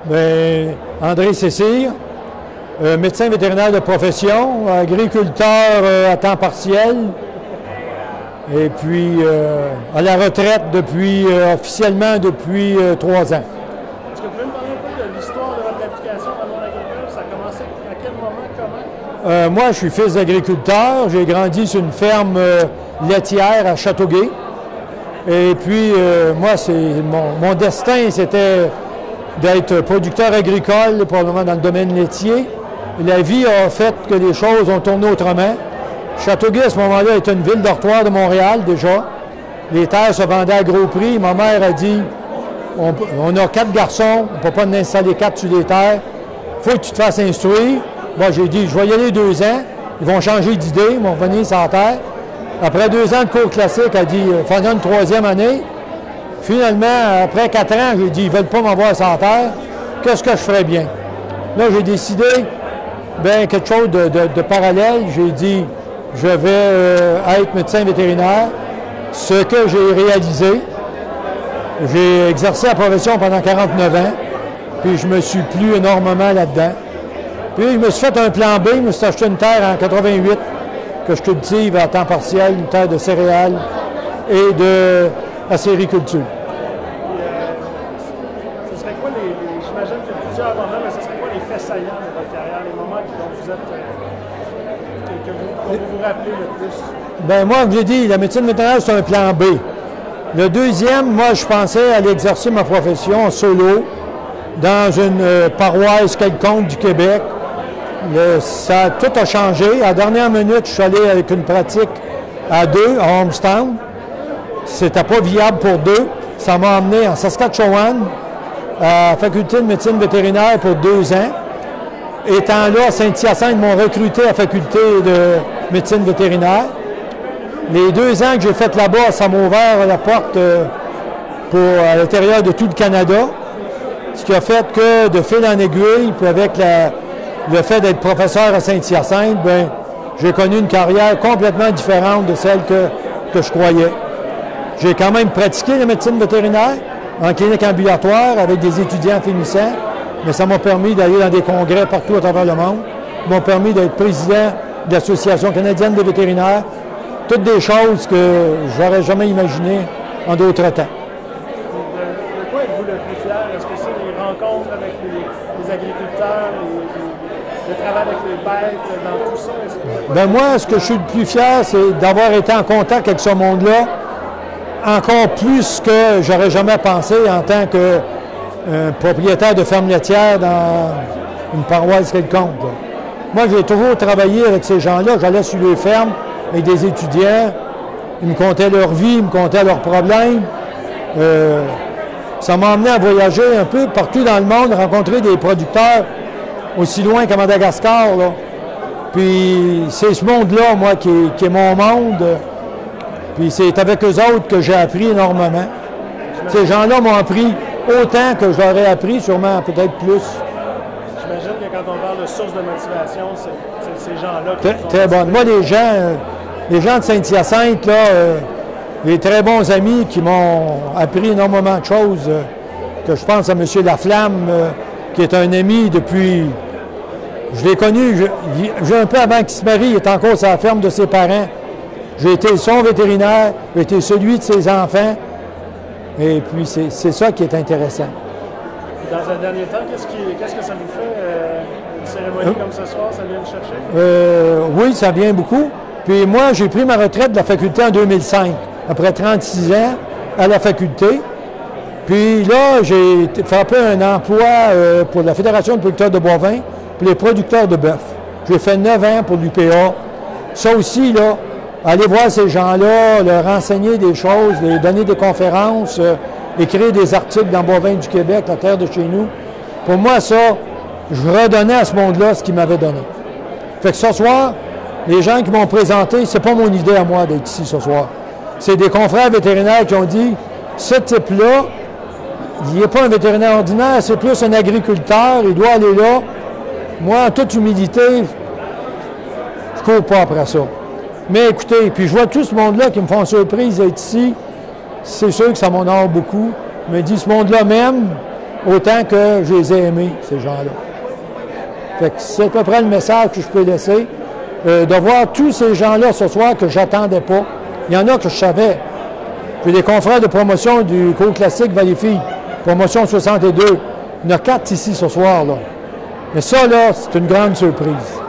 Bien, André Cécile, médecin vétérinaire de profession, agriculteur à temps partiel, et puis à la retraite officiellement depuis 3 ans. Est-ce que vous pouvez me parler un peu de l'histoire de votre application dans le monde agricole? Ça a commencé à quel moment, comment? Moi, je suis fils d'agriculteur. J'ai grandi sur une ferme laitière à Châteauguay. Et puis, moi, mon destin, c'était d'être producteur agricole, probablement dans le domaine laitier. La vie a fait que les choses ont tourné autrement. Châteauguay, à ce moment-là, était une ville dortoir de Montréal, déjà. Les terres se vendaient à gros prix. Ma mère a dit, on a 4 garçons, on ne peut pas en installer 4 sur les terres. Il faut que tu te fasses instruire. Moi, j'ai dit, je vais y aller 2 ans. Ils vont changer d'idée, ils vont revenir sur la terre. Après 2 ans de cours classique, elle a dit, faisant une 3e année. Finalement, après 4 ans, j'ai dit, ils ne veulent pas m'avoir sur la terre. Qu'est-ce que je ferais bien? Là, j'ai décidé, bien, quelque chose de parallèle. J'ai dit, je vais être médecin vétérinaire. Ce que j'ai réalisé, j'ai exercé la profession pendant 49 ans, puis je me suis plu énormément là-dedans. Puis je me suis fait un plan B, je me suis acheté une terre en 88 que je cultive à temps partiel, une terre de céréales et de acériculture. Ce serait quoi j'imagine qu'il y a plusieurs moments, mais ce serait quoi les faits saillants de votre carrière, les moments dont vous êtes, que vous vous rappelez le plus? Bien, moi, comme j'ai dit, la médecine vétérinaire, c'est un plan B. Le deuxième, moi, je pensais aller exercer ma profession en solo dans une paroisse quelconque du Québec. Tout a changé. À la dernière minute, je suis allé avec une pratique à 2 à Homestown. C'était pas viable pour 2. Ça m'a emmené en Saskatchewan à la faculté de médecine vétérinaire pour 2 ans. Étant là, à Saint-Hyacinthe, ils m'ont recruté à la faculté de médecine vétérinaire. Les 2 ans que j'ai fait là-bas, ça m'a ouvert la porte à l'intérieur de tout le Canada. Ce qui a fait que, de fil en aiguille, puis avec le fait d'être professeur à Saint-Hyacinthe, bien, j'ai connu une carrière complètement différente de celle que je croyais. J'ai quand même pratiqué la médecine vétérinaire en clinique ambulatoire avec des étudiants finissants, mais ça m'a permis d'aller dans des congrès partout à travers le monde. Ça m'a permis d'être président de l'Association canadienne des vétérinaires. Toutes des choses que j'aurais jamais imaginées en d'autres temps. De quoi êtes-vous le plus fier? Est-ce que c'est les rencontres avec les agriculteurs, le travail avec les bêtes, dans tout ça? Bien, moi, ce que je suis le plus fier, c'est d'avoir été en contact avec ce monde-là, encore plus que j'aurais jamais pensé en tant que propriétaire de ferme laitière dans une paroisse quelconque. Là. Moi, j'ai toujours travaillé avec ces gens-là. J'allais sur les fermes avec des étudiants. Ils me contaient leur vie, ils me contaient leurs problèmes. Ça m'a amené à voyager un peu partout dans le monde, rencontrer des producteurs aussi loin qu'à Madagascar. Là. Puis c'est ce monde-là, moi, qui est mon monde. Puis c'est avec eux autres que j'ai appris énormément. Ces gens-là m'ont appris autant que je leur ai appris, sûrement peut-être plus. J'imagine que quand on parle de source de motivation, c'est ces gens-là qui Très bon. Moi, les gens de Saint-Hyacinthe, là, des très bons amis qui m'ont appris énormément de choses, que je pense à M. Laflamme, qui est un ami depuis... Je l'ai connu, j'ai un peu avant qu'il se marie, il est encore sur la ferme de ses parents. J'ai été son vétérinaire, j'ai été celui de ses enfants. Et puis, c'est ça qui est intéressant. Dans un dernier temps, qu'est-ce que ça vous fait, une cérémonie comme ce soir, ça vient de chercher? Oui, ça vient beaucoup. Puis moi, j'ai pris ma retraite de la faculté en 2005, après 36 ans à la faculté. Puis là, j'ai frappé un emploi pour la Fédération de producteurs de bovins, pour les producteurs de bœuf. J'ai fait 9 ans pour l'UPA. Ça aussi, là, aller voir ces gens-là, leur enseigner des choses, leur donner des conférences, écrire des articles dans Bovins du Québec, la terre de chez nous. Pour moi, ça, je redonnais à ce monde-là ce qu'ils m'avaient donné. Fait que ce soir, les gens qui m'ont présenté, c'est pas mon idée à moi d'être ici ce soir. C'est des confrères vétérinaires qui ont dit, ce type-là, il n'est pas un vétérinaire ordinaire, c'est plus un agriculteur, il doit aller là. Moi, en toute humilité, je ne cours pas après ça. Mais écoutez, puis je vois tout ce monde-là qui me font surprise d'être ici. C'est sûr que ça m'honore beaucoup. Je me dis, ce monde-là même, autant que je les ai aimés, ces gens-là. Fait que c'est à peu près le message que je peux laisser. De voir tous ces gens-là ce soir que j'attendais pas. Il y en a que je savais. J'ai des confrères de promotion du cours classique Valleyfield, promotion 62. Il y en a 4 ici ce soir, là. Mais ça, là, c'est une grande surprise.